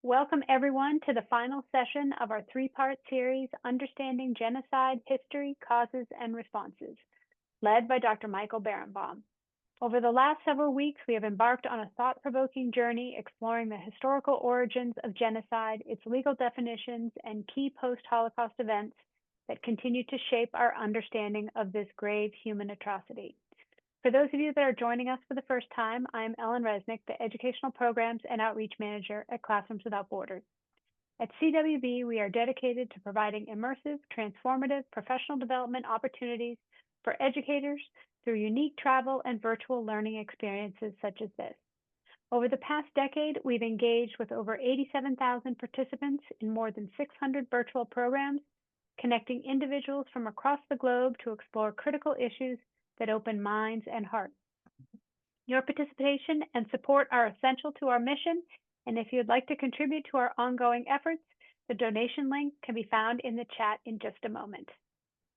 Welcome everyone to the final session of our three-part series, Understanding Genocide, History, Causes, and Responses, led by Dr. Michael Berenbaum. Over the last several weeks, we have embarked on a thought-provoking journey exploring the historical origins of genocide, its legal definitions, and key post-Holocaust events that continue to shape our understanding of this grave human atrocity. For those of you that are joining us for the first time, I'm Ellen Resnick, the Educational Programs and Outreach Manager at Classrooms Without Borders. At CWB, we are dedicated to providing immersive, transformative professional development opportunities for educators through unique travel and virtual learning experiences such as this. Over the past decade, we've engaged with over 87,000 participants in more than 600 virtual programs, connecting individuals from across the globe to explore critical issues that open minds and hearts. Your participation and support are essential to our mission, and if you'd like to contribute to our ongoing efforts, the donation link can be found in the chat in just a moment.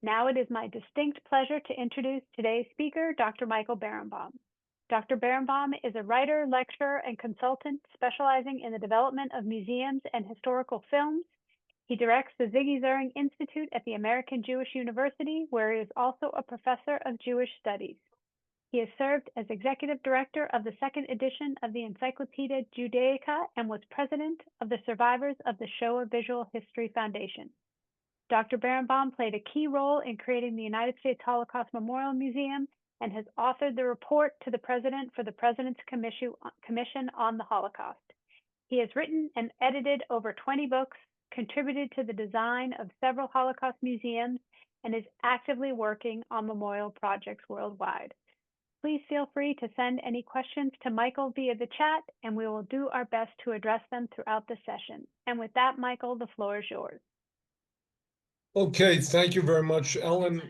Now it is my distinct pleasure to introduce today's speaker, Dr. Michael Berenbaum. Dr. Berenbaum is a writer, lecturer, and consultant specializing in the development of museums and historical films. He directs the Ziggy Zuring Institute at the American Jewish University, where he is also a professor of Jewish studies. He has served as executive director of the second edition of the Encyclopedia Judaica and was president of the Survivors of the Shoah Visual History Foundation. Dr. Berenbaum played a key role in creating the United States Holocaust Memorial Museum and has authored the report to the President for the President's Commission on the Holocaust. He has written and edited over 20 books, contributed to the design of several Holocaust museums, and is actively working on memorial projects worldwide. Please feel free to send any questions to Michael via the chat, and we will do our best to address them throughout the session. And with that, Michael, the floor is yours. Okay, thank you very much, Ellen.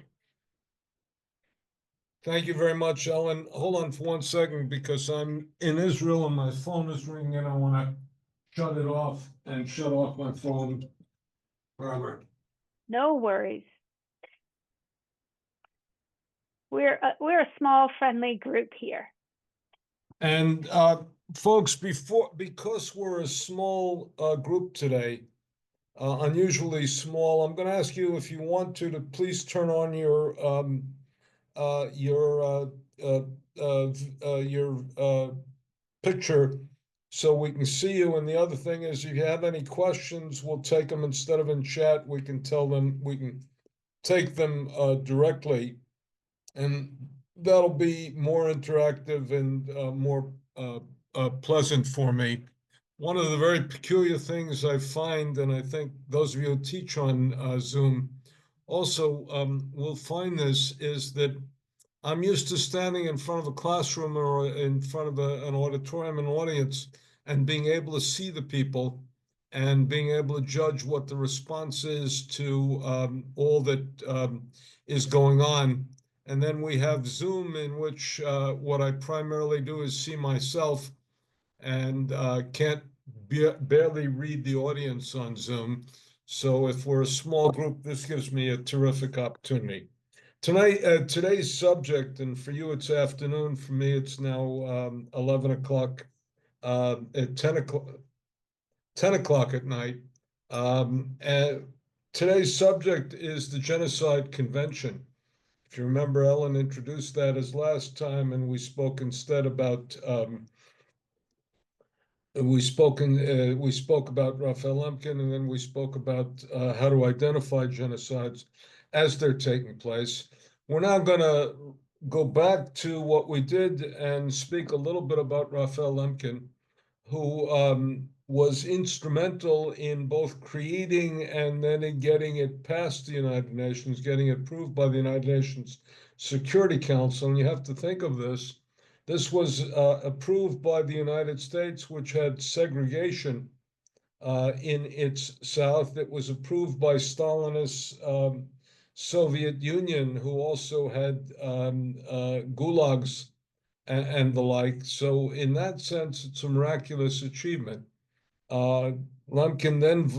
Thank you very much, Ellen. Hold on for 1 second because I'm in Israel and my phone is ringing and I want to shut it off and shut off my phone forever. No worries. We're a small, friendly group here. And folks, because we're a small group today, unusually small, I'm going to ask you if you want to please turn on your picture so we can see you. And the other thing is, if you have any questions, we'll take them instead of in chat. We can take them directly, and that'll be more interactive and more pleasant for me. One of the very peculiar things I find, and I think those of you who teach on Zoom also will find this, is that I'm used to standing in front of a classroom or in front of an auditorium, an audience, and being able to see the people and being able to judge what the response is to all that is going on. And then we have Zoom, in which what I primarily do is see myself and can't barely read the audience on Zoom. So if we're a small group, this gives me a terrific opportunity. Today's subject, and for you it's afternoon, for me it's now 11 o'clock, at 10 o'clock at night. And today's subject is the Genocide Convention. If you remember, Ellen introduced that as last time, and we spoke instead about we spoke about Raphael Lemkin, and then we spoke about how to identify genocides as they're taking place. We're now going to go back to what we did and speak a little bit about Raphael Lemkin, who was instrumental in both creating and then in getting it past the United Nations, getting it approved by the United Nations Security Council. And you have to think of this. This was approved by the United States, which had segregation in its south. It was approved by Stalinist Soviet Union, who also had gulags and the like. So in that sense, it's a miraculous achievement. Lemkin then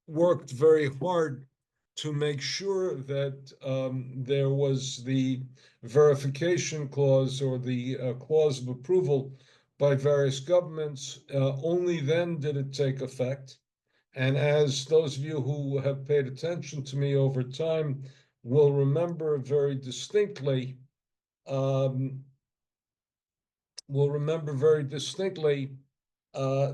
worked very hard to make sure that there was the verification clause, or the clause of approval by various governments. Only then did it take effect. And as those of you who have paid attention to me over time will remember very distinctly, um, the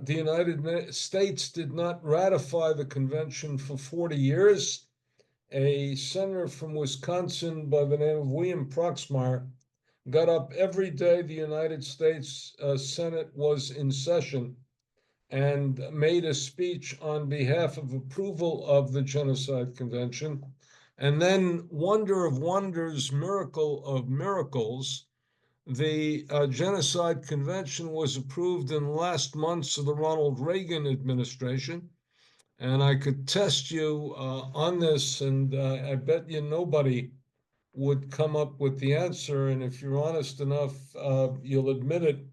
United States did not ratify the convention for 40 years. A senator from Wisconsin by the name of William Proxmire got up every day the United States Senate was in session and made a speech on behalf of approval of the Genocide Convention. And then, wonder of wonders, miracle of miracles, the Genocide Convention was approved in the last months of the Ronald Reagan administration. And I could test you on this, and I bet you nobody would come up with the answer. And if you're honest enough, you'll admit it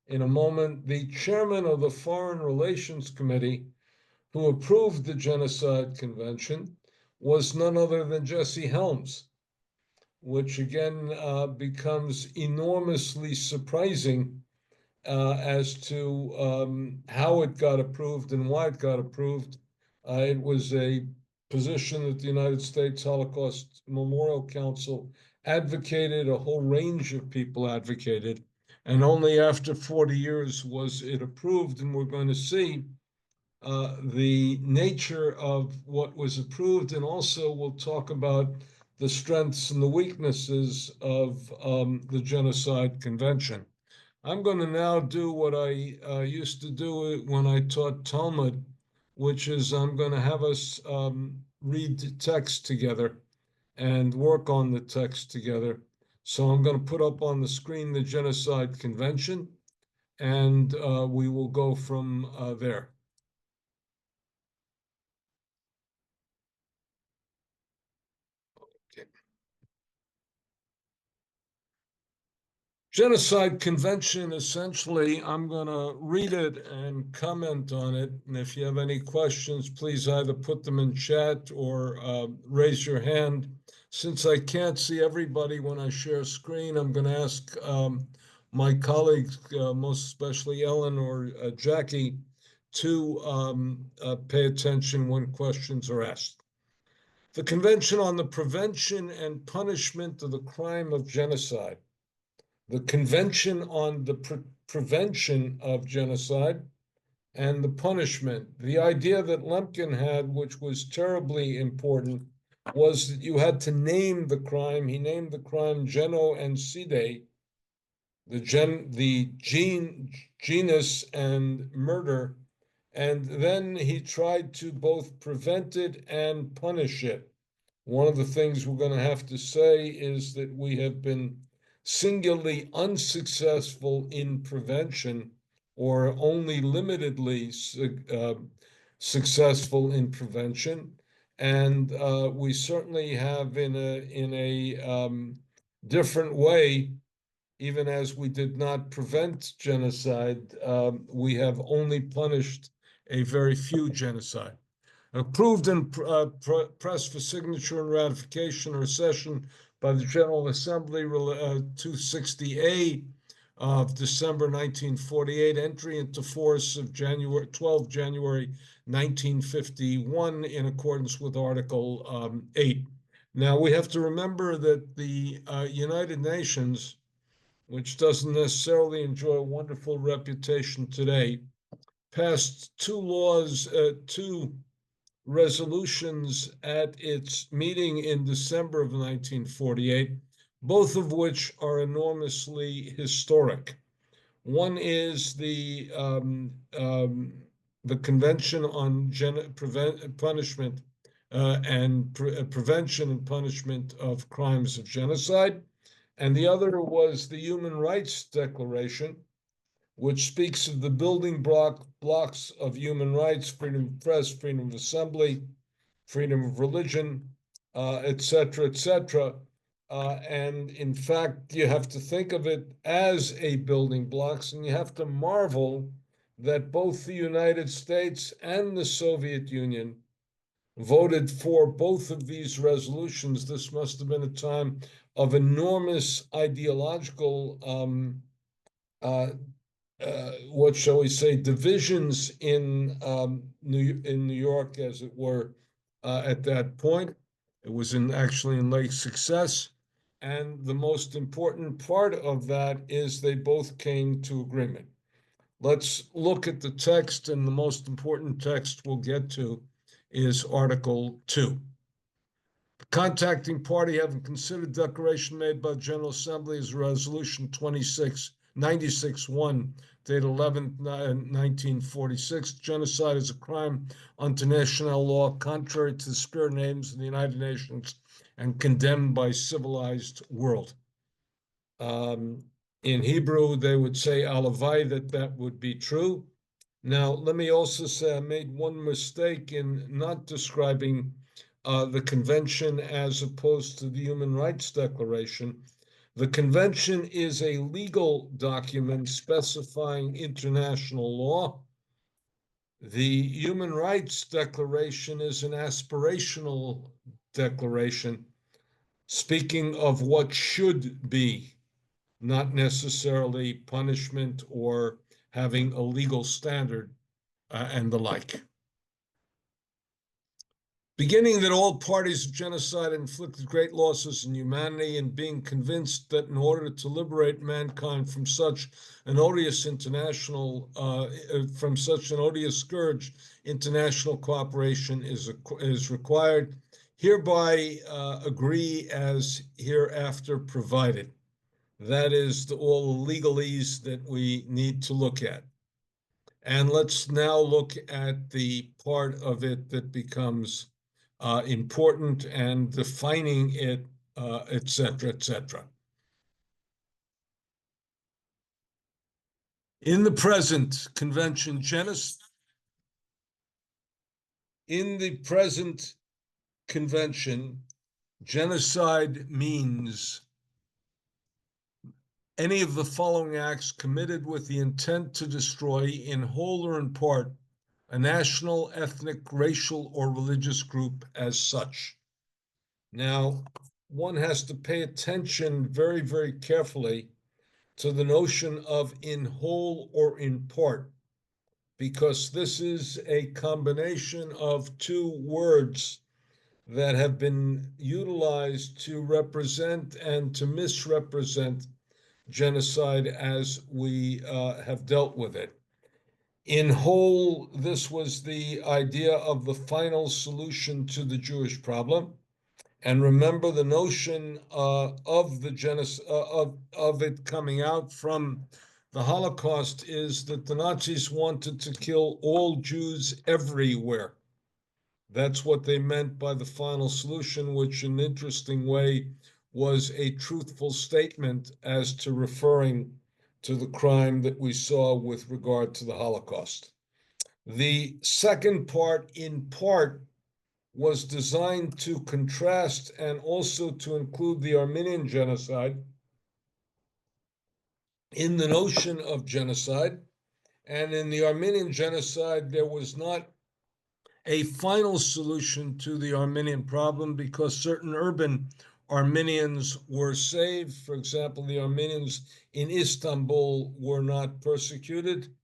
in a moment. The chairman of the Foreign Relations Committee, who approved the Genocide Convention, was none other than Jesse Helms, which again becomes enormously surprising as to how it got approved and why it got approved. It was a position that the United States Holocaust Memorial Council advocated, a whole range of people advocated, and only after 40 years was it approved. And we're going to see the nature of what was approved, and also we'll talk about the strengths and the weaknesses of the Genocide Convention. I'm going to now do what I used to do when I taught Talmud, which is I'm going to have us read the text together and work on the text together. So I'm going to put up on the screen the Genocide Convention, and we will go from there. Okay. Genocide Convention, essentially, I'm going to read it and comment on it. And if you have any questions, please either put them in chat or raise your hand. Since I can't see everybody when I share screen, I'm going to ask my colleagues, most especially Ellen or Jackie, to pay attention when questions are asked. The Convention on the Prevention and Punishment of the Crime of Genocide. The Convention on the Prevention of Genocide and the Punishment. The idea that Lemkin had, which was terribly important, was that you had to name the crime. He named the crime genocide, the genus and murder, and then he tried to both prevent it and punish it. One of the things we're going to have to say is that we have been singularly unsuccessful in prevention, or only limitedly successful in prevention. And we certainly have in a different way, even as we did not prevent genocide, we have only punished a very few genocide. Approved and pressed for signature and ratification or session by the General Assembly 260A of December 1948, entry into force of 12 January 1951 in accordance with Article 8. Now, we have to remember that the United Nations, which doesn't necessarily enjoy a wonderful reputation today, passed two resolutions at its meeting in December of 1948, both of which are enormously historic. One is the Convention on Punishment and Prevention and Punishment of Crimes of Genocide, and the other was the Human Rights Declaration, which speaks of the building blocks of human rights: freedom of press, freedom of assembly, freedom of religion, et cetera, et cetera. And in fact, you have to think of it as a building blocks, and you have to marvel that both the United States and the Soviet Union voted for both of these resolutions. This must have been a time of enormous ideological what shall we say, divisions in New York, as it were, at that point. It was actually in Lake Success. And the most important part of that is they both came to agreement. Let's look at the text, and the most important text we'll get to is Article 2. The contacting party, having considered declaration made by the General Assembly as Resolution 96-1, dated 11th, 1946, genocide is a crime under international law contrary to the spirit and aims of the United Nations and condemned by civilized world. In Hebrew, they would say alavai, that would be true. Now, let me also say I made one mistake in not describing the convention as opposed to the Human Rights Declaration. The convention is a legal document specifying international law. The Human Rights Declaration is an aspirational declaration speaking of what should be, not necessarily punishment or having a legal standard and the like. Beginning that all parties of genocide inflicted great losses in humanity, and being convinced that in order to liberate mankind from such an odious scourge, international cooperation is required, hereby agree as hereafter provided. That is all the legalese that we need to look at. And let's now look at the part of it that becomes important and defining it, et cetera, et cetera. In the present convention, genocide means any of the following acts committed with the intent to destroy, in whole or in part, a national, ethnic, racial, or religious group as such. Now, one has to pay attention very, very carefully to the notion of in whole or in part, because this is a combination of two words that have been utilized to represent and to misrepresent genocide as we have dealt with it. In whole, this was the idea of the final solution to the Jewish problem. And remember, the notion of the genocide, of it coming out from the Holocaust is that the Nazis wanted to kill all Jews everywhere. That's what they meant by the final solution, which in an interesting way was a truthful statement as to referring to the crime that we saw with regard to the Holocaust. The second part, in part, was designed to contrast and also to include the Armenian genocide in the notion of genocide. And in the Armenian genocide, there was not a final solution to the Armenian problem because certain urban Armenians were saved. For example, the Armenians in Istanbul were not persecuted,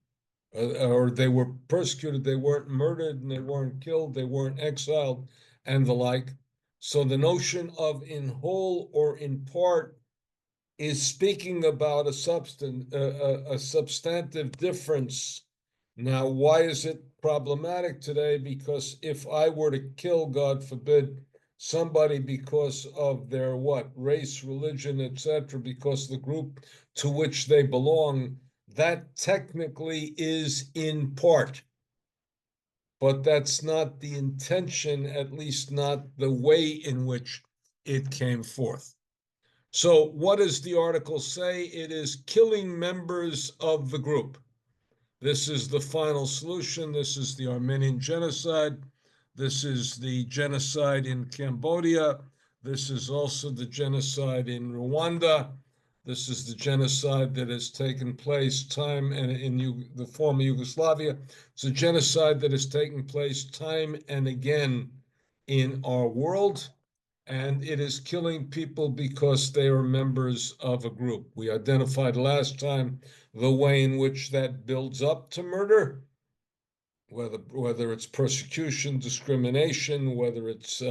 or they were persecuted. They weren't murdered and they weren't killed. They weren't exiled and the like. So the notion of in whole or in part is speaking about a substantive difference. Now, why is it problematic today? Because if I were to kill, God forbid, somebody because of their race, religion, etc., because the group to which they belong, that technically is in part. But that's not the intention, at least not the way in which it came forth. So what does the article say? It is killing members of the group. This is the final solution. This is the Armenian genocide. This is the genocide in Cambodia. This is also the genocide in Rwanda. This is the genocide that has taken place in the former Yugoslavia. It's a genocide that has taken place time and again in our world. and it is killing people because they are members of a group. We identified last time the way in which that builds up to murder, whether it's persecution, discrimination, whether it's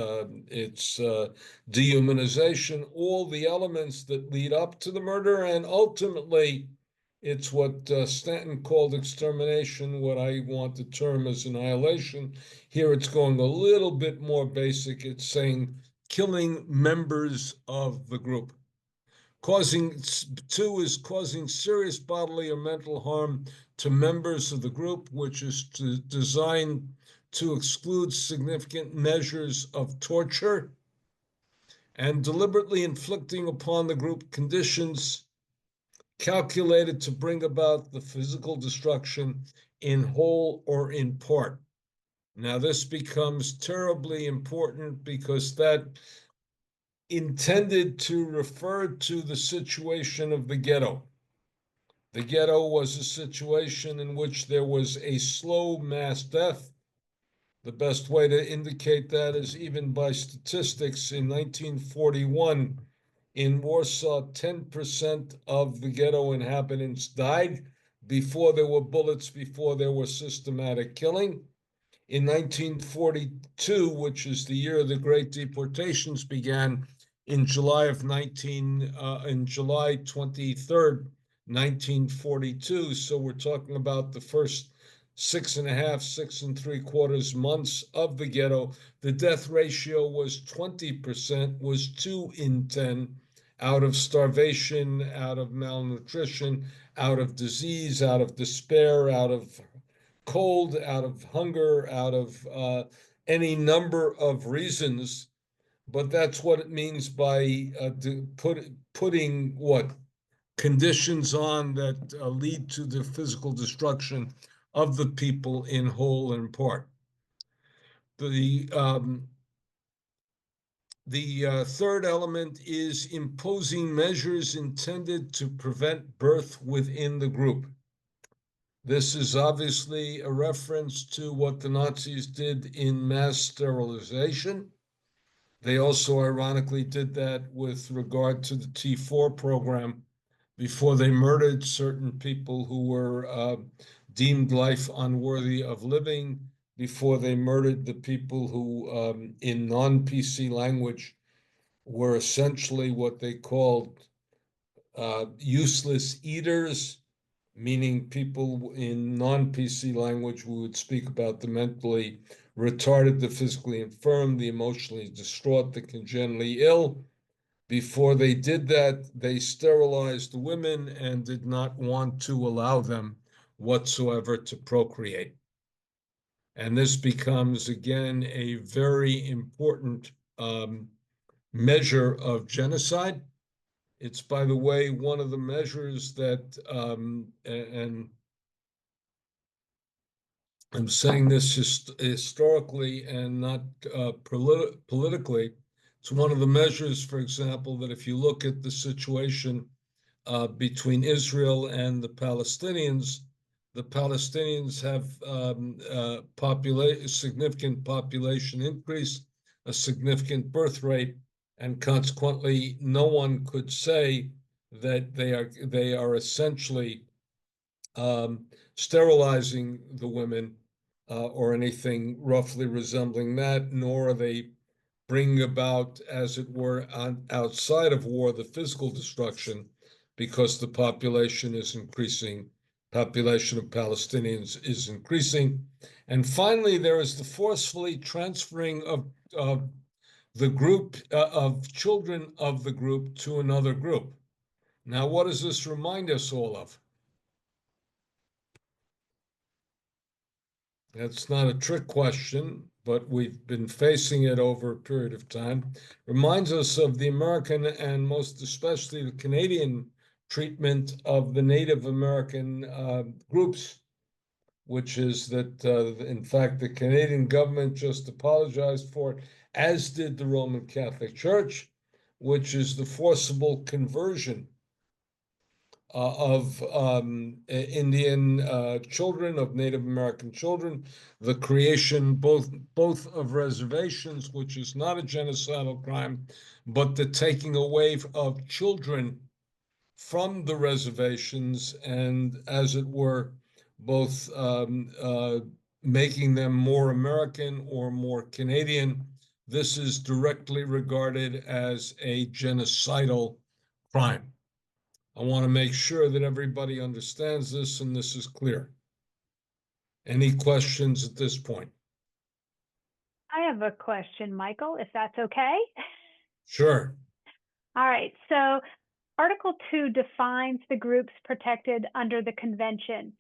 dehumanization, all the elements that lead up to the murder, and ultimately, it's what Stanton called extermination, what I want to term as annihilation. Here, it's going a little bit more basic. It's saying killing members of the group. Two is causing serious bodily or mental harm to members of the group, which is designed to exclude significant measures of torture, and deliberately inflicting upon the group conditions calculated to bring about the physical destruction in whole or in part. Now, this becomes terribly important because that intended to refer to the situation of the ghetto. The ghetto was a situation in which there was a slow mass death. The best way to indicate that is even by statistics. In 1941, in Warsaw, 10% of the ghetto inhabitants died before there were bullets, before there was systematic killing. In 1942, which is the year the Great Deportations began, in July 23rd, 1942. So we're talking about the first 6.5, 6.75 months of the ghetto. The death ratio was 20%, was 2 in 10 out of starvation, out of malnutrition, out of disease, out of despair, out of cold, out of hunger, out of any number of reasons. But that's what it means by putting what conditions on that lead to the physical destruction of the people in whole and part. The third element is imposing measures intended to prevent birth within the group. This is obviously a reference to what the Nazis did in mass sterilization. They also ironically did that with regard to the T4 program before they murdered certain people who were deemed life unworthy of living, before they murdered the people who, in non-PC language, were essentially what they called useless eaters, meaning people in non-PC language, we would speak about the mentally retarded, the physically infirm, the emotionally distraught, the congenitally ill. Before they did that, they sterilized the women and did not want to allow them whatsoever to procreate. And this becomes, again, a very important measure of genocide. It's, by the way, one of the measures that, and I'm saying this historically and not politically, it's one of the measures, for example, that if you look at the situation between Israel and the Palestinians have significant population increase, a significant birth rate, and consequently, no one could say that they are essentially sterilizing the women or anything roughly resembling that, nor are they bringing about, as it were, outside of war, the physical destruction, because the population is increasing, population of Palestinians is increasing. And finally, there is the forcefully transferring of the group of children of the group to another group. Now, what does this remind us all of? That's not a trick question, but we've been facing it over a period of time. Reminds us of the American and most especially the Canadian treatment of the Native American groups, which is that, in fact, the Canadian government just apologized for it, as did the Roman Catholic Church, which is the forcible conversion of Indian children, of Native American children, the creation both of reservations, which is not a genocidal crime, but the taking away of children from the reservations and, as it were, both making them more American or more Canadian. This is directly regarded as a genocidal crime. I want to make sure that everybody understands this and this is clear. Any questions at this point? I have a question, Michael, if that's okay. Sure. All right, so Article 2 defines the groups protected under the convention.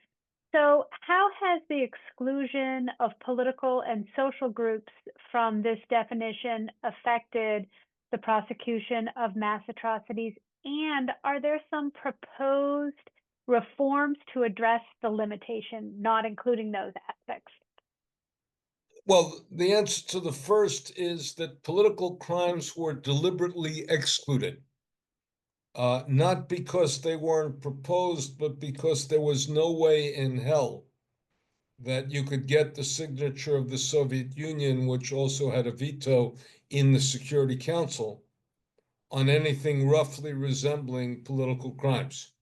So how has the exclusion of political and social groups from this definition affected the prosecution of mass atrocities? And are there some proposed reforms to address the limitation, not including those aspects? Well, the answer to the first is that political crimes were deliberately excluded. Not because they weren't proposed, but because there was no way in hell that you could get the signature of the Soviet Union, which also had a veto in the Security Council, on anything roughly resembling political crimes.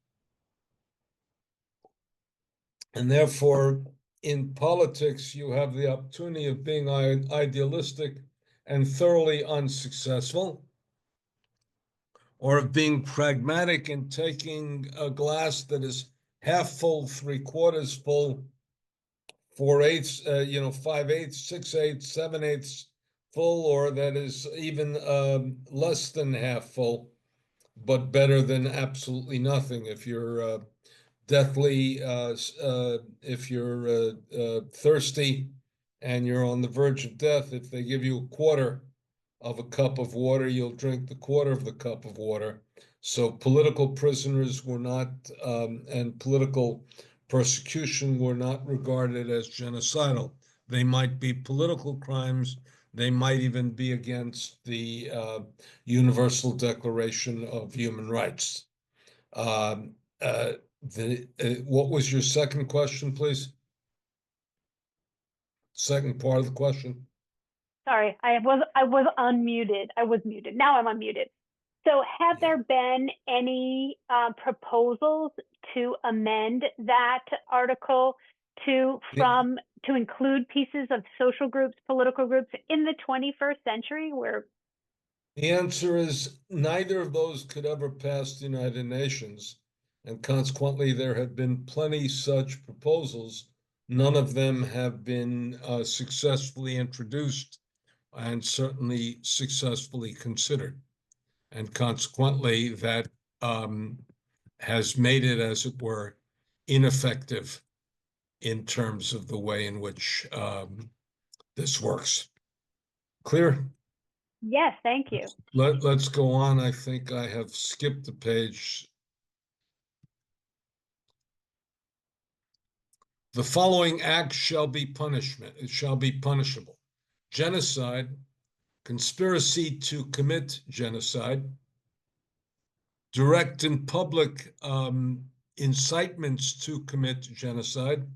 And therefore, in politics, you have the opportunity of being idealistic and thoroughly unsuccessful, or of being pragmatic and taking a glass that is half full, three-quarters full, 4/8, 5/8, 6/8, 7/8 full, or that is even less than half full, but better than absolutely nothing. If you're deathly, if you're thirsty and you're on the verge of death, if they give you a quarter of a cup of water, you'll drink the quarter of the cup of water. So political prisoners were not, and political persecution were not regarded as genocidal. They might be political crimes. They might even be against the Universal Declaration of Human Rights. Um, what was your second question, please? Second part of the question. Sorry, I was unmuted. I was muted. Now I'm unmuted. So have there been any proposals to amend that article to include pieces of social groups, political groups in the 21st century where The answer is neither of those could ever pass the United Nations, and consequently, there have been plenty such proposals. None of them have been successfully introduced and certainly successfully considered. And consequently, that has made it, as it were, ineffective in terms of the way in which this works. Clear? Yes, thank you. Let's go on. I think I have skipped a page. The following acts shall be punishable: genocide, conspiracy to commit genocide, direct and public incitements to commit genocide,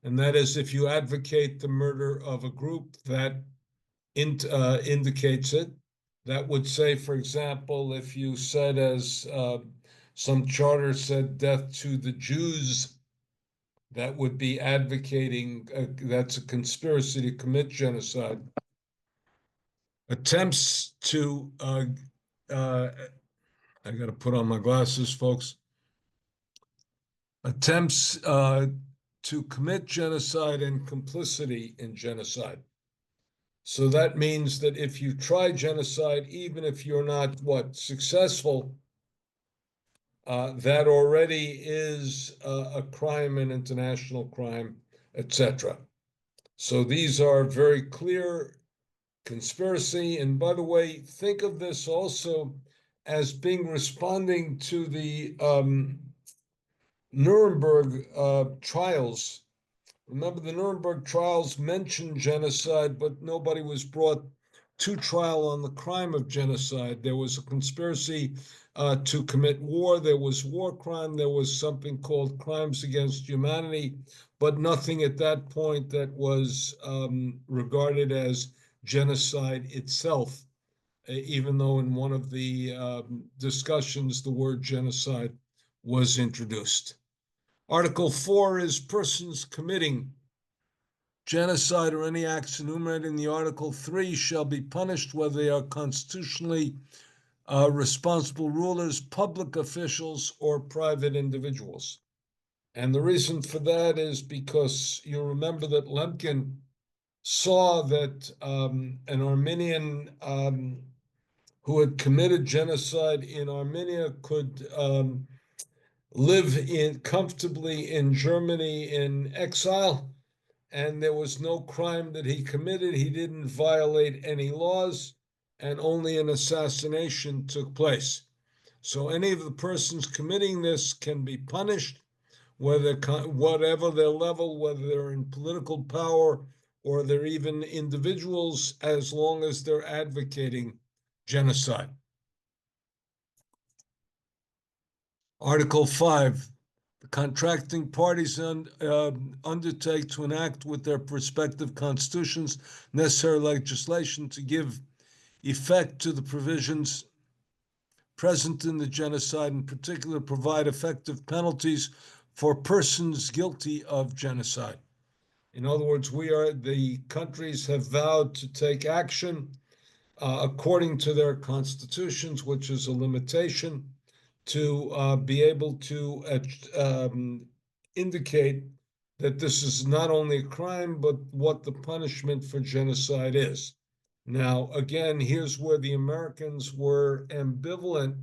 and that is if you advocate the murder of a group that indicates it. That would say, for example, if you said, as some charter said, death to the Jews, that would be advocating, that's a conspiracy to commit genocide. Attempts to, I got to put on my glasses, folks. Attempts to commit genocide and complicity in genocide. So that means that if you try genocide, even if you're not successful, that already is a crime, an international crime, etc. So these are very clear: conspiracy. And by the way, think of this also as being responding to the Nuremberg trials. Remember, the Nuremberg trials mentioned genocide, but nobody was brought to trial on the crime of genocide. There was a conspiracy to commit war. There was war crime. There was something called crimes against humanity, but nothing at that point that was regarded as genocide itself, even though in one of the discussions the word genocide was introduced. Article 4 is persons committing genocide or any acts enumerated in the Article 3 shall be punished whether they are constitutionally responsible rulers, public officials, or private individuals. And the reason for that is because you remember that Lemkin saw that an Armenian who had committed genocide in Armenia could live comfortably in Germany in exile, and there was no crime that he committed. He didn't violate any laws, and only an assassination took place. So any of the persons committing this can be punished, whatever their level, whether they're in political power or they're even individuals, as long as they're advocating genocide. Article 5, the contracting parties undertake to enact with their respective constitutions necessary legislation to give effect to the provisions present in the genocide, in particular, provide effective penalties for persons guilty of genocide. In other words, the countries have vowed to take action according to their constitutions, which is a limitation, to be able to indicate that this is not only a crime, but what the punishment for genocide is. Now, again, here's where the Americans were ambivalent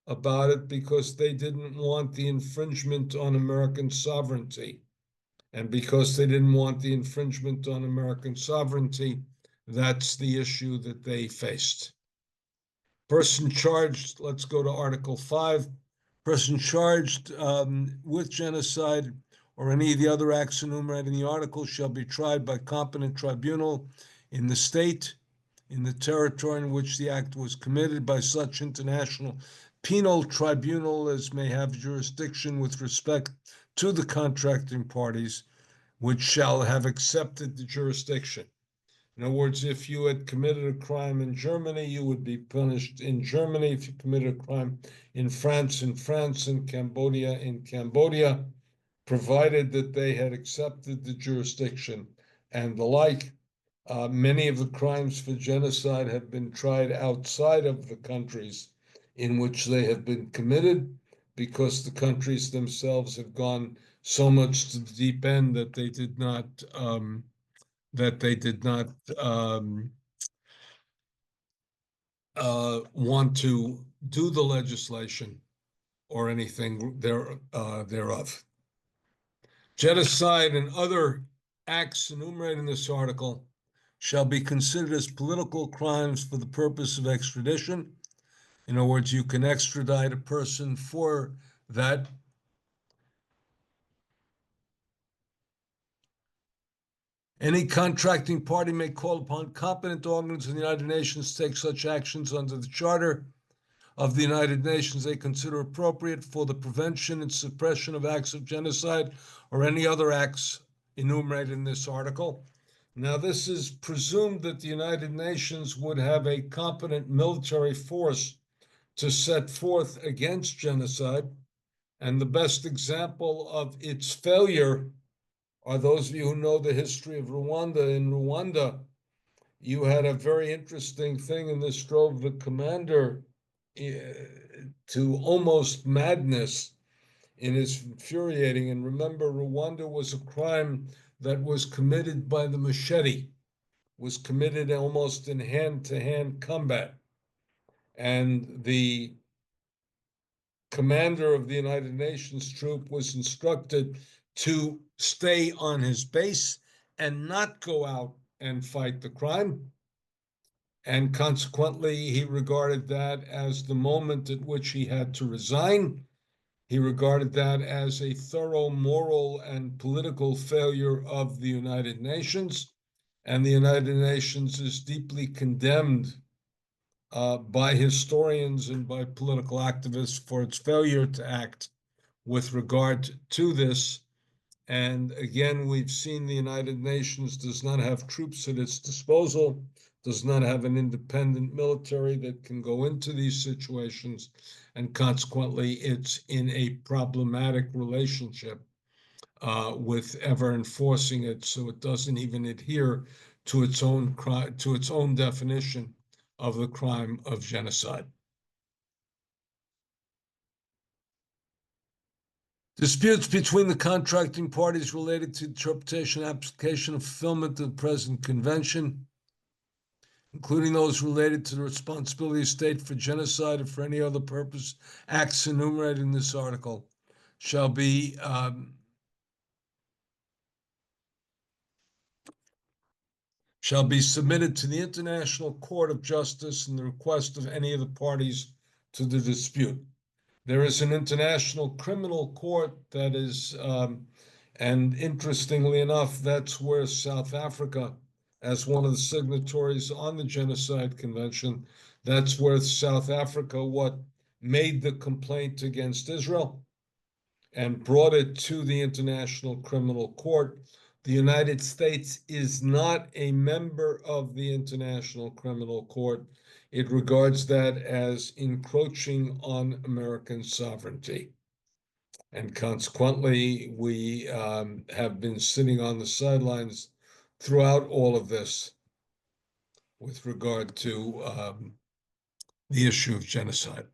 about it because they didn't want the infringement on American sovereignty. And because they didn't want the infringement on American sovereignty, that's the issue that they faced. Person charged, let's go to Article 5. Person charged with genocide or any of the other acts enumerated in the article shall be tried by competent tribunal in the state, in the territory in which the act was committed, by such international penal tribunal as may have jurisdiction with respect to the contracting parties, which shall have accepted the jurisdiction. In other words, if you had committed a crime in Germany, you would be punished in Germany. If you committed a crime in France, in Cambodia, in Cambodia, provided that they had accepted the jurisdiction and the like. Many of the crimes for genocide have been tried outside of the countries in which they have been committed, because the countries themselves have gone so much to the deep end that they did not want to do the legislation or anything thereof. Genocide and other acts enumerated in this article shall be considered as political crimes for the purpose of extradition. In other words, you can extradite a person for that. Any contracting party may call upon competent organs in the United Nations to take such actions under the Charter of the United Nations they consider appropriate for the prevention and suppression of acts of genocide or any other acts enumerated in this article. Now, this is presumed that the United Nations would have a competent military force to set forth against genocide, and the best example of its failure are those of you who know the history of Rwanda. In Rwanda, you had a very interesting thing, and this drove the commander to almost madness in his infuriating. And remember, Rwanda was a crime that was committed by the machete, was committed almost in hand-to-hand combat. And the commander of the United Nations troop was instructed to stay on his base and not go out and fight the crime. And consequently, he regarded that as the moment at which he had to resign. He regarded that as a thorough moral and political failure of the United Nations. And the United Nations is deeply condemned by historians and by political activists for its failure to act with regard to this. And again, we've seen the United Nations does not have troops at its disposal, does not have an independent military that can go into these situations, and consequently, it's in a problematic relationship with ever enforcing it, so it doesn't even adhere to its own definition of the crime of genocide. Disputes between the contracting parties related to interpretation, application, and fulfillment of the present convention, including those related to the responsibility of state for genocide or for any other purpose, acts enumerated in this article, shall be submitted to the International Court of Justice in the request of any of the parties to the dispute. There is an international criminal court that is, and interestingly enough, that's where South Africa, as one of the signatories on the Genocide Convention, that's where South Africa, what made the complaint against Israel and brought it to the International Criminal Court. The United States is not a member of the International Criminal Court. It regards that as encroaching on American sovereignty. And consequently, we have been sitting on the sidelines throughout all of this with regard to the issue of genocide.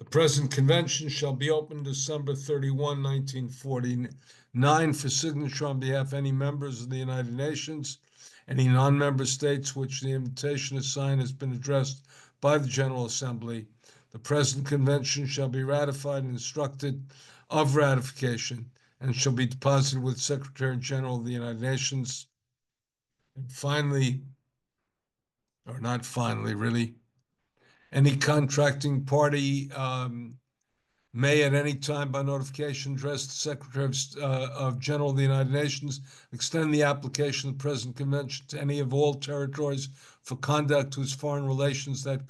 The present convention shall be open December 31, 1949 for signature on behalf of any members of the United Nations. Any non-member states which the invitation to sign has been addressed by the General Assembly. The present convention shall be ratified and instructed of ratification and shall be deposited with the Secretary General of the United Nations. And finally, or not finally, really, any contracting party may at any time by notification address the Secretary of General of the United Nations, extend the application of the present convention to any of all territories for conduct whose foreign relations that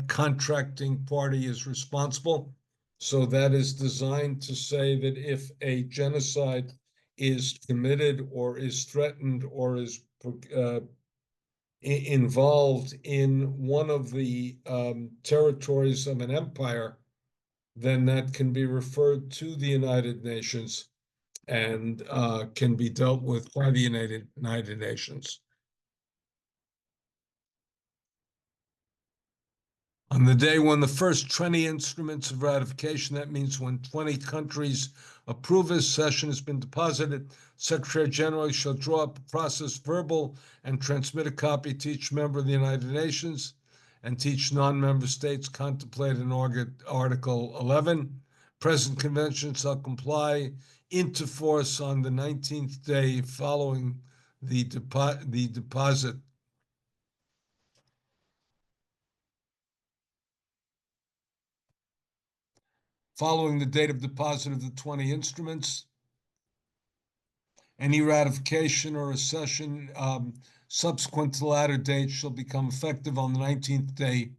contracting party is responsible. So that is designed to say that if a genocide is committed or is threatened or is involved in one of the territories of an empire, then that can be referred to the United Nations and can be dealt with by the United Nations. On the day when the first 20 instruments of ratification, that means when 20 countries approve this session has been deposited, Secretary General shall draw up a process verbal and transmit a copy to each member of the United Nations and to each non-member states contemplated in Article 11. Present convention shall comply into force on the 19th day following the deposit. Following the date of deposit of the 20 instruments, any ratification or accession subsequent to the latter date shall become effective on the 19th day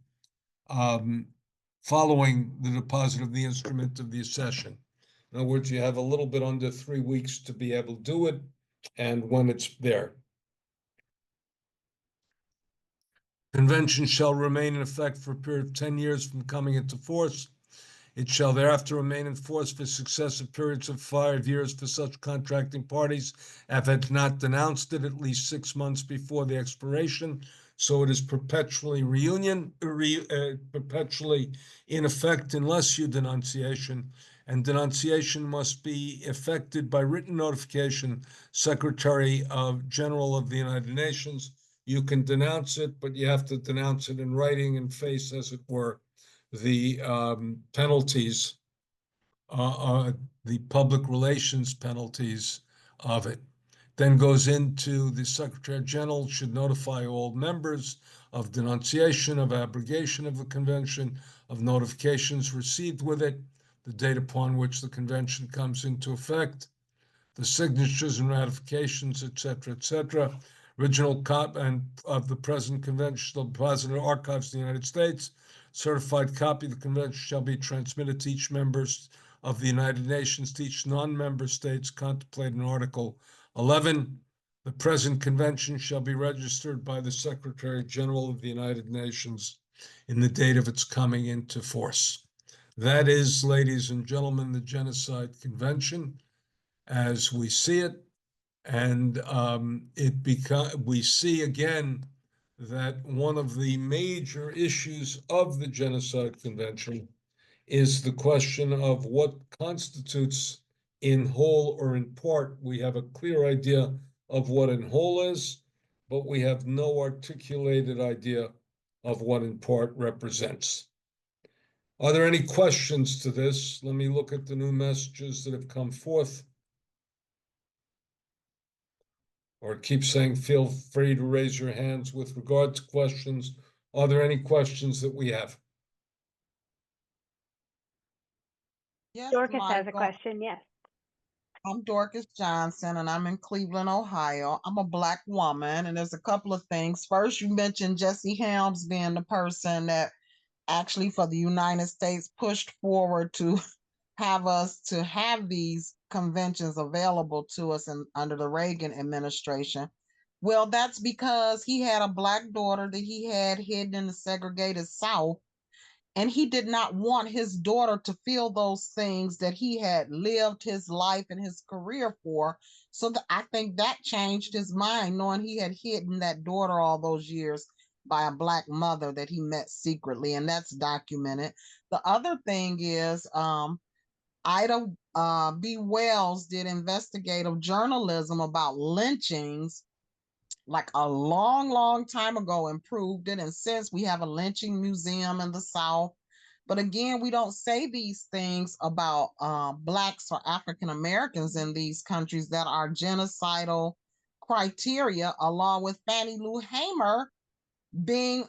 following the deposit of the instrument of the accession. In other words, you have a little bit under 3 weeks to be able to do it, and when it's there. Convention shall remain in effect for a period of 10 years from coming into force. It shall thereafter remain in force for successive periods of 5 years for such contracting parties as have not denounced it at least 6 months before the expiration. So it is perpetually perpetually in effect unless you denunciation. And denunciation must be effected by written notification, Secretary General of the United Nations. You can denounce it, but you have to denounce it in writing and face, as it were, the penalties, the public relations penalties of it. Then goes into the Secretary General should notify all members of denunciation, of abrogation of the convention, of notifications received with it, the date upon which the convention comes into effect, the signatures and ratifications, etc., etc. Original copy of the present convention shall be deposited in the archives of the United States. Certified copy of the convention shall be transmitted to each member of the United Nations, to each non-member states contemplated in Article 11. The present convention shall be registered by the Secretary General of the United Nations in the date of its coming into force. That is, ladies and gentlemen, the Genocide Convention as we see it. And we see again that one of the major issues of the Genocide Convention is the question of what constitutes in whole or in part. We have a clear idea of what in whole is, but we have no articulated idea of what in part represents. Are there any questions to this? Let me look at the new messages that have come forth. Or keep saying, feel free to raise your hands with regard to questions. Are there any questions that we have? Yes, Dorcas has a Michael. question, yes. I'm Dorcas Johnson, and I'm in Cleveland, Ohio. I'm a Black woman, and there's a couple of things. First, you mentioned Jesse Helms being the person that actually, for the United States, pushed forward to have us to have these conventions available to us under the Reagan administration. Well, that's because he had a Black daughter that he had hidden in the segregated South. And he did not want his daughter to feel those things that he had lived his life and his career for. So I think that changed his mind, knowing he had hidden that daughter all those years by a Black mother that he met secretly, and that's documented. The other thing is Ida B. Wells did investigative journalism about lynchings like a long, long time ago, and proved it. And since we have a lynching museum in the South, but again, we don't say these things about Blacks or African Americans in these countries that are genocidal criteria, along with Fannie Lou Hamer being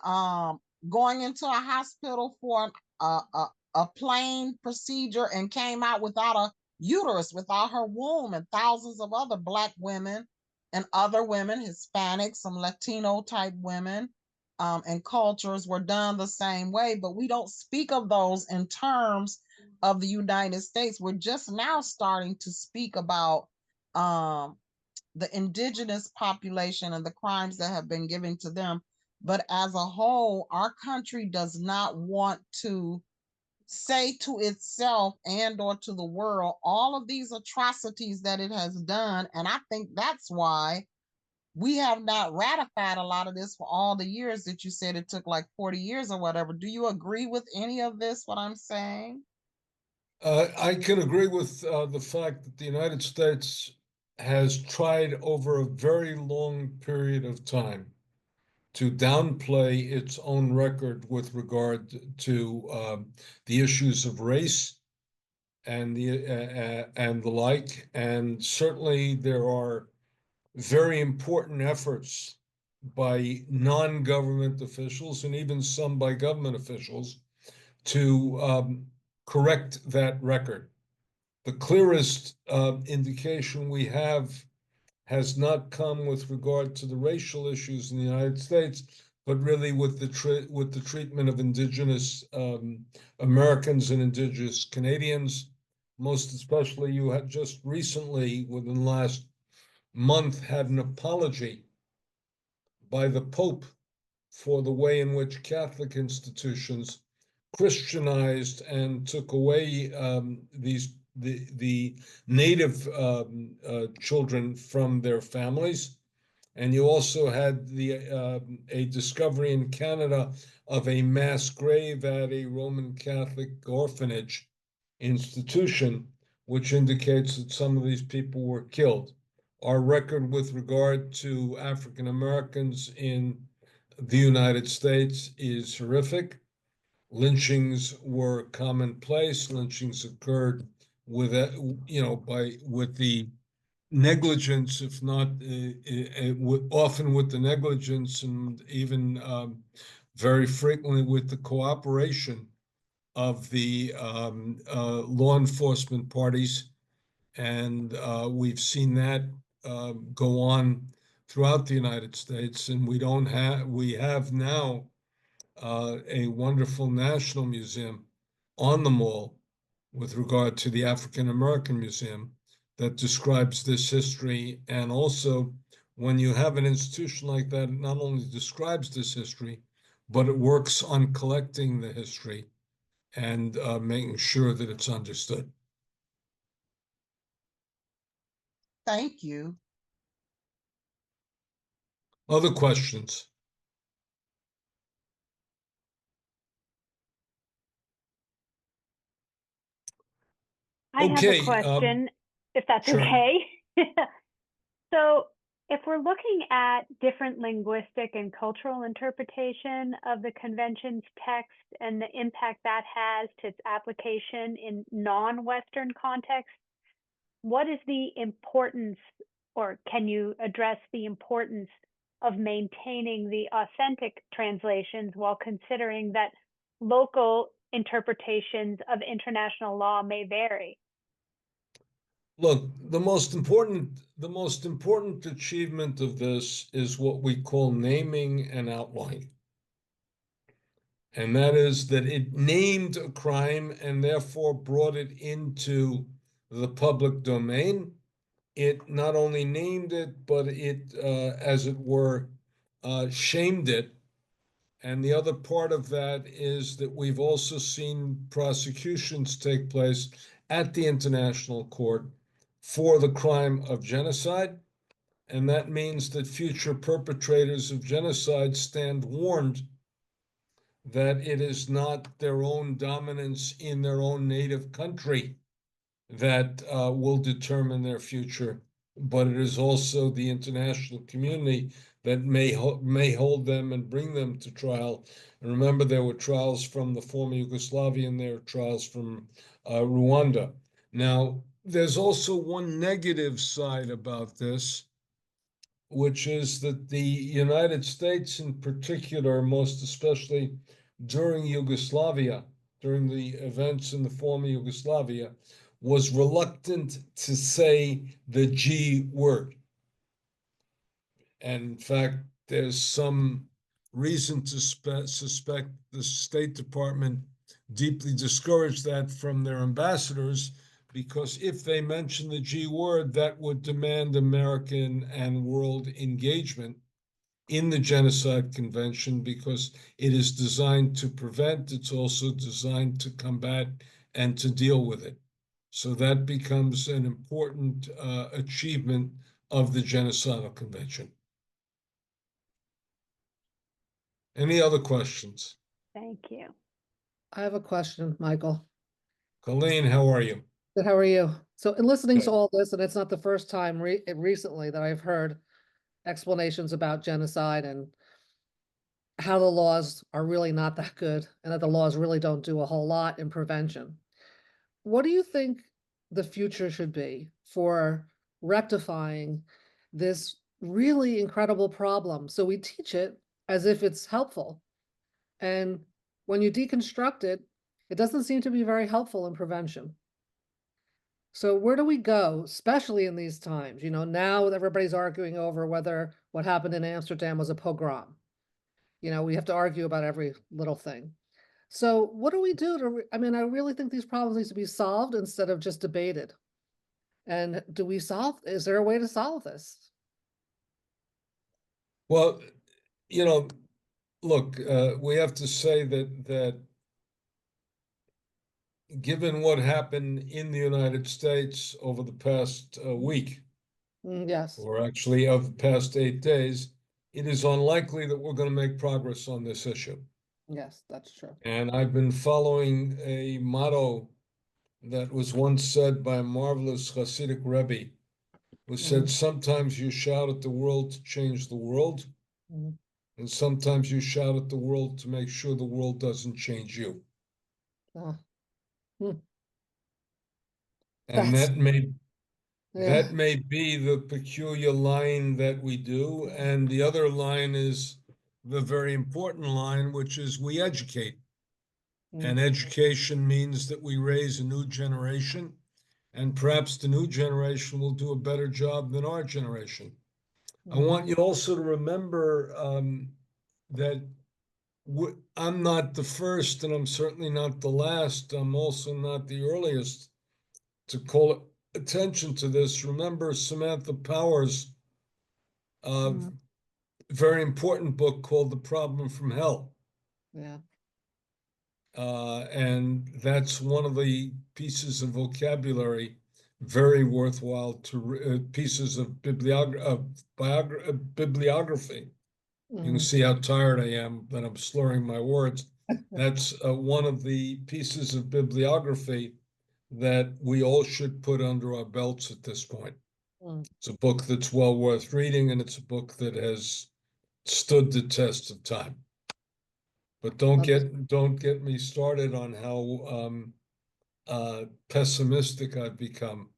going into a hospital for a plain procedure and came out without a uterus, without her womb, and thousands of other Black women and other women, Hispanic, some Latino type women, and cultures were done the same way. But we don't speak of those in terms of the United States. We're just now starting to speak about the indigenous population and the crimes that have been given to them. But as a whole, our country does not want to say to itself and or to the world all of these atrocities that it has done. And I think that's why we have not ratified a lot of this for all the years that you said it took, like 40 years or whatever. Do you agree with any of this, what I'm saying? I can agree with the fact that the United States has tried over a very long period of time to downplay its own record with regard to the issues of race and the like. And certainly there are very important efforts by non-government officials and even some by government officials to correct that record. The clearest indication we have has not come with regard to the racial issues in the United States, but really with the treatment of indigenous Americans and indigenous Canadians. Most especially, you had just recently, within the last month, had an apology by the Pope for the way in which Catholic institutions Christianized and took away the native children from their families. And you also had a discovery in Canada of a mass grave at a Roman Catholic orphanage institution, which indicates that some of these people were killed. Our record with regard to African Americans in the United States is horrific. Lynchings were commonplace. Lynchings occurred with the negligence, if not often with the negligence, and even very frequently with the cooperation of the law enforcement parties. And we've seen that go on throughout the United States, and we have now a wonderful national museum on the mall with regard to the African American Museum that describes this history. And also, when you have an institution like that, it not only describes this history, but it works on collecting the history and making sure that it's understood. Thank you. Other questions? I have Okay, a question, if that's sure. okay. So if we're looking at different linguistic and cultural interpretation of the convention's text and the impact that has to its application in non-Western contexts, what is the importance, or can you address the importance of maintaining the authentic translations while considering that local interpretations of international law may vary? Look, the most important achievement of this is what we call naming and outlining. And that is that it named a crime and therefore brought it into the public domain. It not only named it, but it, as it were, shamed it. And the other part of that is that we've also seen prosecutions take place at the International Court for the crime of genocide. And that means that future perpetrators of genocide stand warned that it is not their own dominance in their own native country that will determine their future, but it is also the international community that may hold them and bring them to trial. And remember, there were trials from the former Yugoslavia and there are trials from Rwanda. Now, there's also one negative side about this, which is that the United States in particular, most especially during Yugoslavia, during the events in the former Yugoslavia, was reluctant to say the G word. And in fact, there's some reason to suspect the State Department deeply discouraged that from their ambassadors, because if they mention the G word, that would demand American and world engagement in the Genocide Convention, because it is designed to prevent, it's also designed to combat and to deal with it. So that becomes an important achievement of the Genocidal Convention. Any other questions? Thank you. I have a question, Michael. Colleen, how are you? Good, how are you? So in listening Good. to all this, and it's not the first time recently that I've heard explanations about genocide and how the laws are really not that good and that the laws really don't do a whole lot in prevention. What do you think the future should be for rectifying this really incredible problem? So we teach it as if it's helpful. And when you deconstruct it, it doesn't seem to be very helpful in prevention. So where do we go, especially in these times? You know, now everybody's arguing over whether what happened in Amsterdam was a pogrom. You know, we have to argue about every little thing. So what do we do to, I mean, I really think these problems need to be solved instead of just debated. And is there a way to solve this? Well, look, we have to say that given what happened in the United States over the past week, Yes, or actually of the past 8 days, it is unlikely that we're going to make progress on this issue. yes, that's true. And I've been following a motto that was once said by a marvelous Hasidic Rebbe, who said, sometimes you shout at the world to change the world, and sometimes you shout at the world to make sure the world doesn't change you. And That's, that may be the peculiar line that we do. And the other line is the very important line, which is we educate. And education means that we raise a new generation, and perhaps the new generation will do a better job than our generation. I want you also to remember that I'm not the first, and I'm certainly not the last. I'm also not the earliest to call attention to this. Remember Samantha Powers' very important book called The Problem from Hell. Yeah. And that's one of the pieces of vocabulary, very worthwhile to pieces of bibliography. You can see how tired I am, that I'm slurring my words. That's one of the pieces of bibliography that we all should put under our belts at this point. It's a book that's well worth reading, and it's a book that has stood the test of time. But don't get me started on how pessimistic I've become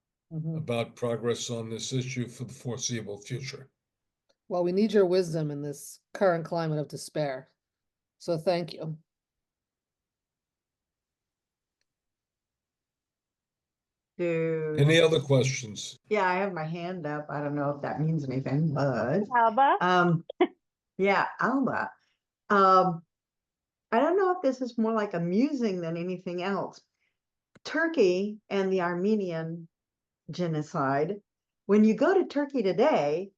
about progress on this issue for the foreseeable future. Well, we need your wisdom in this current climate of despair. So thank you. Any other questions? Yeah, I have my hand up. I don't know if that means anything, but Alba? yeah, Alba. I don't know if this is more like amusing than anything else. Turkey and the Armenian genocide. When you go to Turkey today,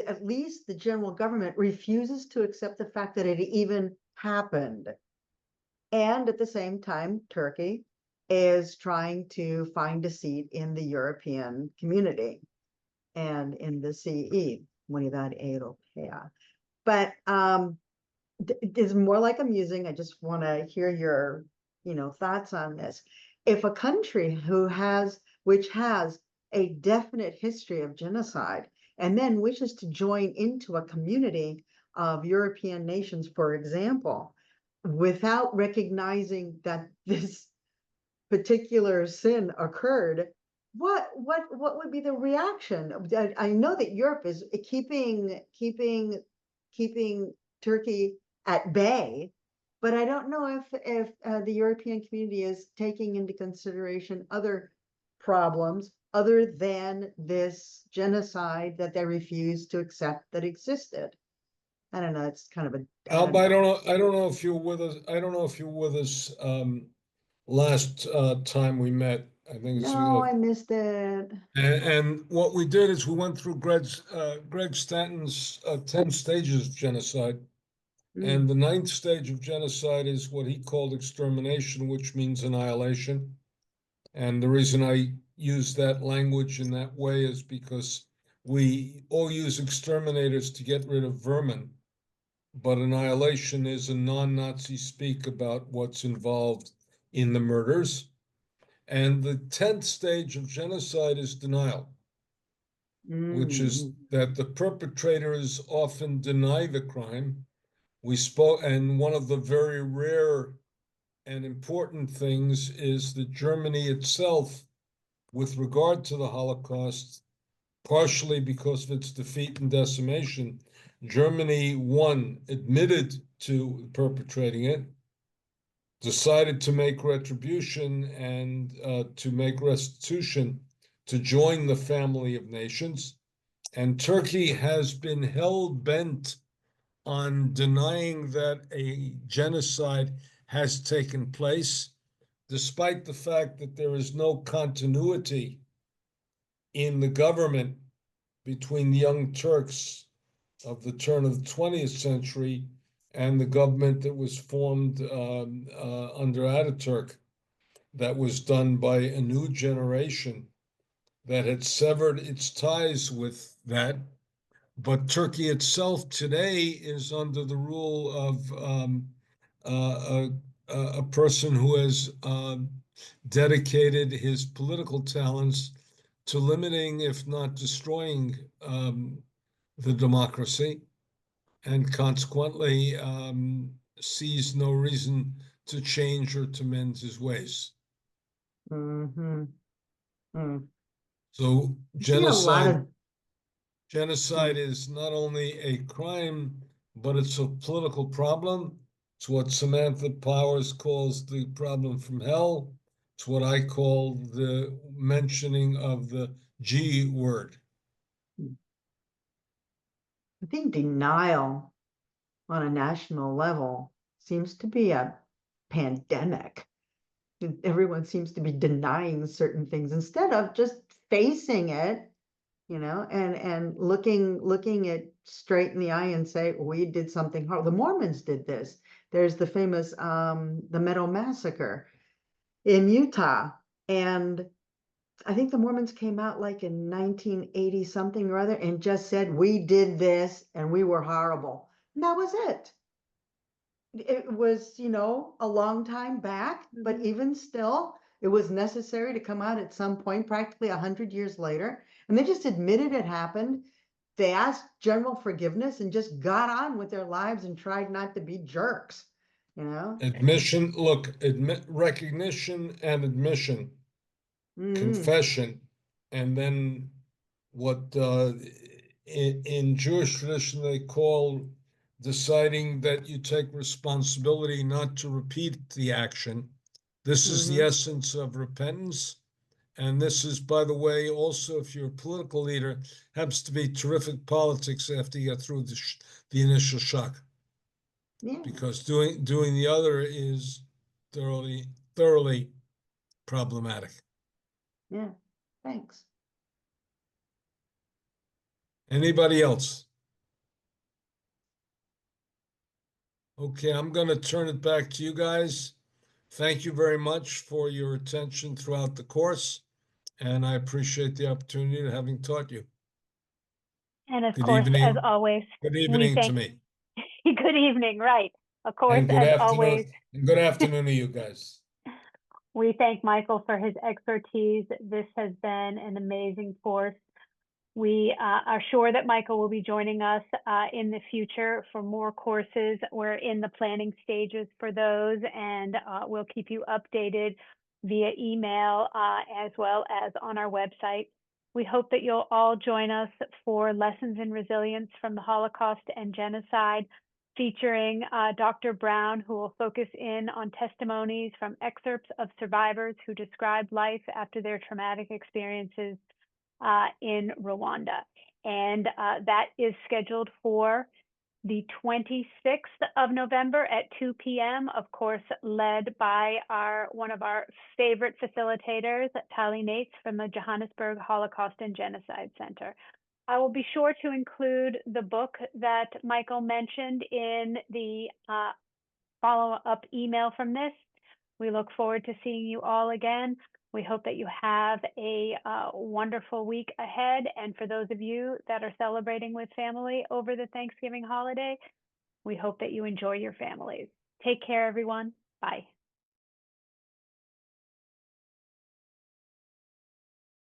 at least the general government refuses to accept the fact that it even happened. And at the same time, Turkey is trying to find a seat in the European community and in the CE, Comunidad Europea. But it's more like amusing. I just want to hear your, thoughts on this. If a country which has a definite history of genocide and then wishes to join into a community of European nations, for example, without recognizing that this particular sin occurred, what would be the reaction? I know that Europe is keeping Turkey at bay, but I don't know if the European community is taking into consideration other problems other than this genocide that they refuse to accept that existed. I don't know. It's kind of a. Alba, I don't know if you were with us. I don't know if you were with us last time we met. I think it's. No, I missed it. And what we did is we went through Greg Stanton's 10 stages of genocide. And the 9th stage of genocide is what he called extermination, which means annihilation. And the reason I use that language in that way is because we all use exterminators to get rid of vermin, but annihilation is a non-Nazi speak about what's involved in the murders. And the 10th stage of genocide is denial, which is that the perpetrators often deny the crime. And one of the very rare and important things is that Germany itself, with regard to the Holocaust, partially because of its defeat and decimation, Germany, one, admitted to perpetrating it, decided to make retribution and to make restitution to join the family of nations. And Turkey has been hell-bent on denying that a genocide has taken place, despite the fact that there is no continuity in the government between the Young Turks of the turn of the 20th century and the government that was formed under Ataturk, that was done by a new generation that had severed its ties with that. But Turkey itself today is under the rule of a person who has dedicated his political talents to limiting, if not destroying, the democracy, and consequently sees no reason to change or to mend his ways. So genocide is not only a crime, but it's a political problem. It's what Samantha Powers calls the problem from hell. It's what I call the mentioning of the G word. I think denial on a national level seems to be a pandemic. Everyone seems to be denying certain things instead of just facing it, and looking it straight in the eye and say, we did something hard. The Mormons did this. There's the famous the Meadow Massacre in Utah. And I think the Mormons came out like in 1980 something or other and just said, we did this and we were horrible. And that was it. It was, a long time back, but even still, it was necessary to come out at some point, practically 100 years later. And they just admitted it happened. They asked general forgiveness and just got on with their lives and tried not to be jerks, Admission, look, recognition and admission, confession, and then what in Jewish tradition they call deciding that you take responsibility not to repeat the action. This is the essence of repentance. And this is, by the way, also, if you're a political leader, happens to be terrific politics after you get through the initial shock. Yeah. Because doing the other is thoroughly problematic. Yeah. Thanks. Anybody else? Okay, I'm going to turn it back to you guys. Thank you very much for your attention throughout the course, and I appreciate the opportunity of having taught you. And of Good course, as evening. always, Good we evening to thank me. good evening, right? Of course, And good as afternoon. always, And good afternoon to you guys. we thank Michael for his expertise. This has been an amazing course. We are sure that Michael will be joining us in the future for more courses. We're in the planning stages for those, and we'll keep you updated via email as well as on our website. We hope that you'll all join us for Lessons in Resilience from the Holocaust and Genocide, featuring Dr. Brown, who will focus in on testimonies from excerpts of survivors who described life after their traumatic experiences in Rwanda. And that is scheduled for the 26th of November at 2 p.m., of course, led by one of our favorite facilitators, Tali Nates from the Johannesburg Holocaust and Genocide Center. I will be sure to include the book that Michael mentioned in the follow-up email from this. We look forward to seeing you all again. We hope that you have a wonderful week ahead. And for those of you that are celebrating with family over the Thanksgiving holiday, we hope that you enjoy your families. Take care, everyone. Bye.